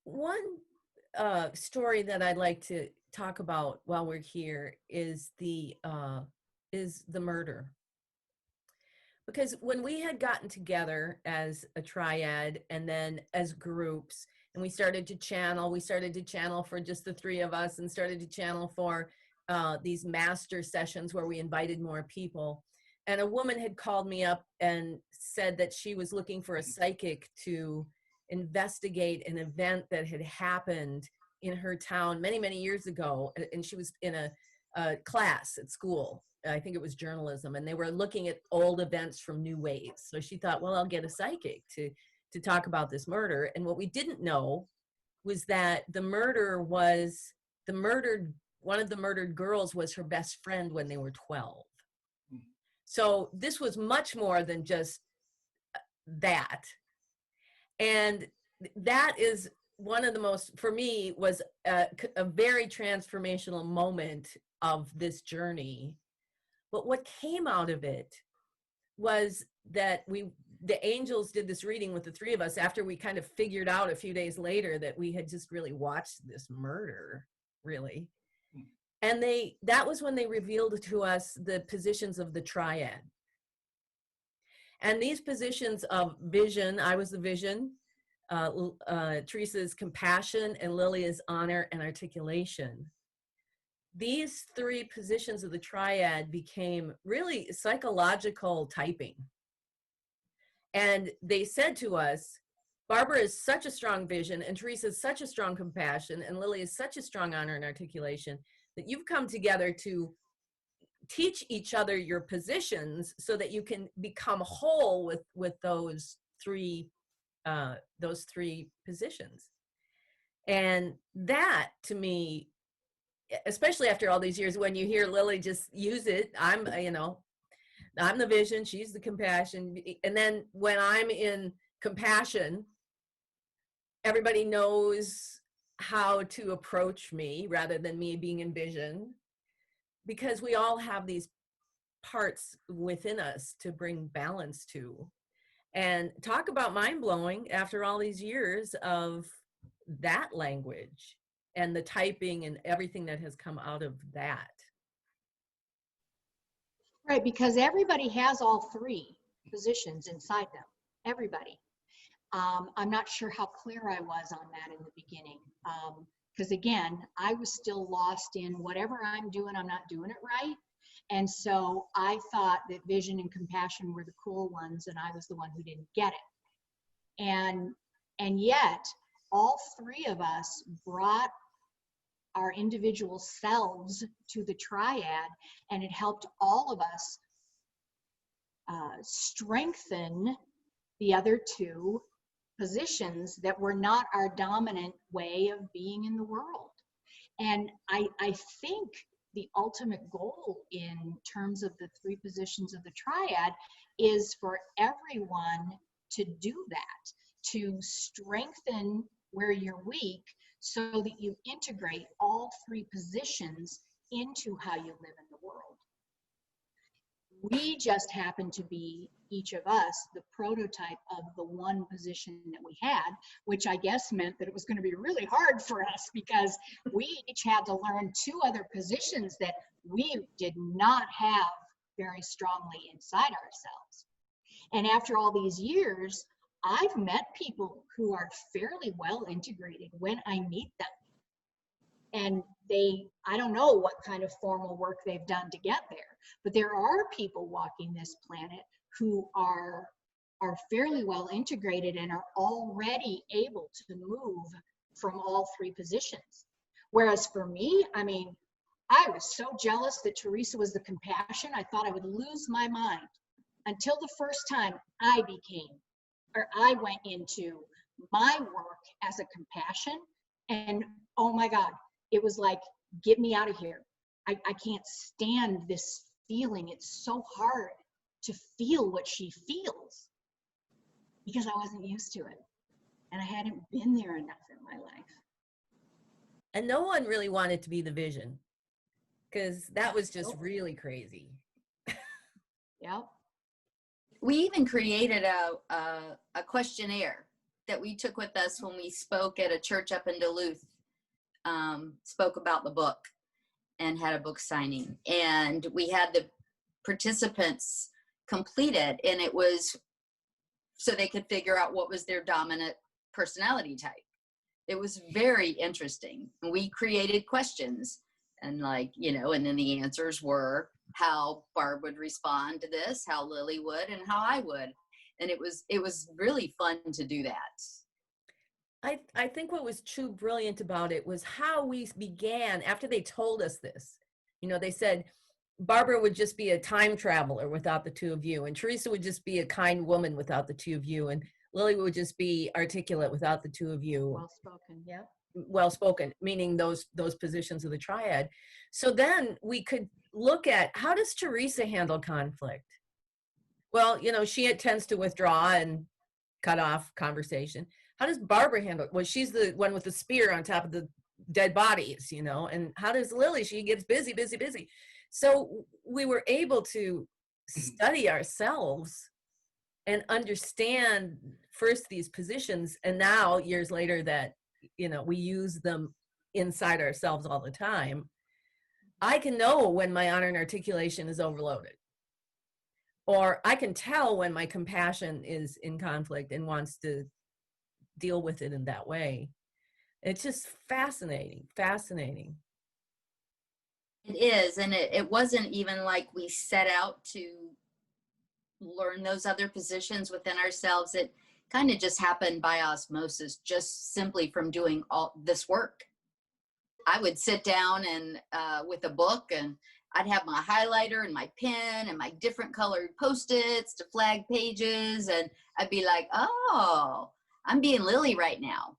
One story that I'd like to talk about while we're here is the murder. Because when we had gotten together as a triad and then as groups, and we started to channel for just the three of us, and started to channel for these master sessions where we invited more people. And a woman had called me up and said that she was looking for a psychic to investigate an event that had happened in her town many, many years ago. And she was in a class at school. I think it was journalism, and they were looking at old events from new waves. So she thought, well, I'll get a psychic to talk about this murder. And what we didn't know was that one of the murdered girls was her best friend when they were 12. So this was much more than just that. And that is one of the most, for me, was a very transformational moment of this journey. But what came out of it was that the angels did this reading with the three of us after we kind of figured out a few days later that we had just really watched this murder, really. And that was when they revealed to us the positions of the triad. And these positions of vision, I was the vision, Teresa's compassion, and Lilia's honor and articulation. These three positions of the triad became really psychological typing. And they said to us, Barbara is such a strong vision, and Teresa is such a strong compassion, and Lily is such a strong honor and articulation, that you've come together to teach each other your positions so that you can become whole with those three positions. And that, to me, especially after all these years, when you hear Lily just use it, I'm the vision, she's the compassion. And then when I'm in compassion, everybody knows how to approach me rather than me being in vision, because we all have these parts within us to bring balance to. And talk about mind-blowing after all these years of that language and the typing and everything that has come out of that. Right, because everybody has all three positions inside them, everybody. I'm not sure how clear I was on that in the beginning. Because again, I was still lost in whatever I'm doing, I'm not doing it right. And so I thought that vision and compassion were the cool ones, and I was the one who didn't get it. And yet, all three of us brought our individual selves to the triad, and it helped all of us strengthen the other two positions that were not our dominant way of being in the world. And I think the ultimate goal in terms of the three positions of the triad is for everyone to do that, to strengthen where you're weak so that you integrate all three positions into how you live in the world. We just happen to be, each of us, the prototype of the one position that we had, which I guess meant that it was going to be really hard for us because we each had to learn two other positions that we did not have very strongly inside ourselves. And after all these years, I've met people who are fairly well integrated when I meet them. And I don't know what kind of formal work they've done to get there, but there are people walking this planet who are fairly well integrated and are already able to move from all three positions. Whereas for me, I mean, I was so jealous that Teresa was the compassion, I thought I would lose my mind until the first time I went into my work as a compassion, and oh my God, it was like, get me out of here. I can't stand this feeling. It's so hard to feel what she feels because I wasn't used to it. And I hadn't been there enough in my life. And no one really wanted to be the vision because that was just really crazy. Yep. We even created a questionnaire that we took with us when we spoke at a church up in Duluth, spoke about the book and had a book signing. And we had the participants complete it, and it was so they could figure out what was their dominant personality type. It was very interesting. And we created questions, and and then the answers were how Barb would respond to this, how Lily would, and how I would. And it was really fun to do that. I think what was too brilliant about it was how we began after they told us this. They said Barbara would just be a time traveler without the two of you, and Teresa would just be a kind woman without the two of you, and Lily would just be articulate without the two of you. Well-spoken, yeah. Well-spoken, meaning those positions of the triad. So then we could look at, how does Teresa handle conflict? Well, she tends to withdraw and cut off conversation. How does Barbara handle it? Well, she's the one with the spear on top of the dead bodies, and how does Lily? She gets busy. So we were able to study ourselves and understand first these positions, and now years later that we use them inside ourselves all the time. I can know when my honor and articulation is overloaded, or I can tell when my compassion is in conflict and wants to deal with it in that way. It's just fascinating. It is, and it wasn't even like we set out to learn those other positions within ourselves. It kind of just happened by osmosis, just simply from doing all this work. I would sit down and with a book, and I'd have my highlighter and my pen and my different colored Post-its to flag pages, and I'd be like, oh, I'm being Lily right now.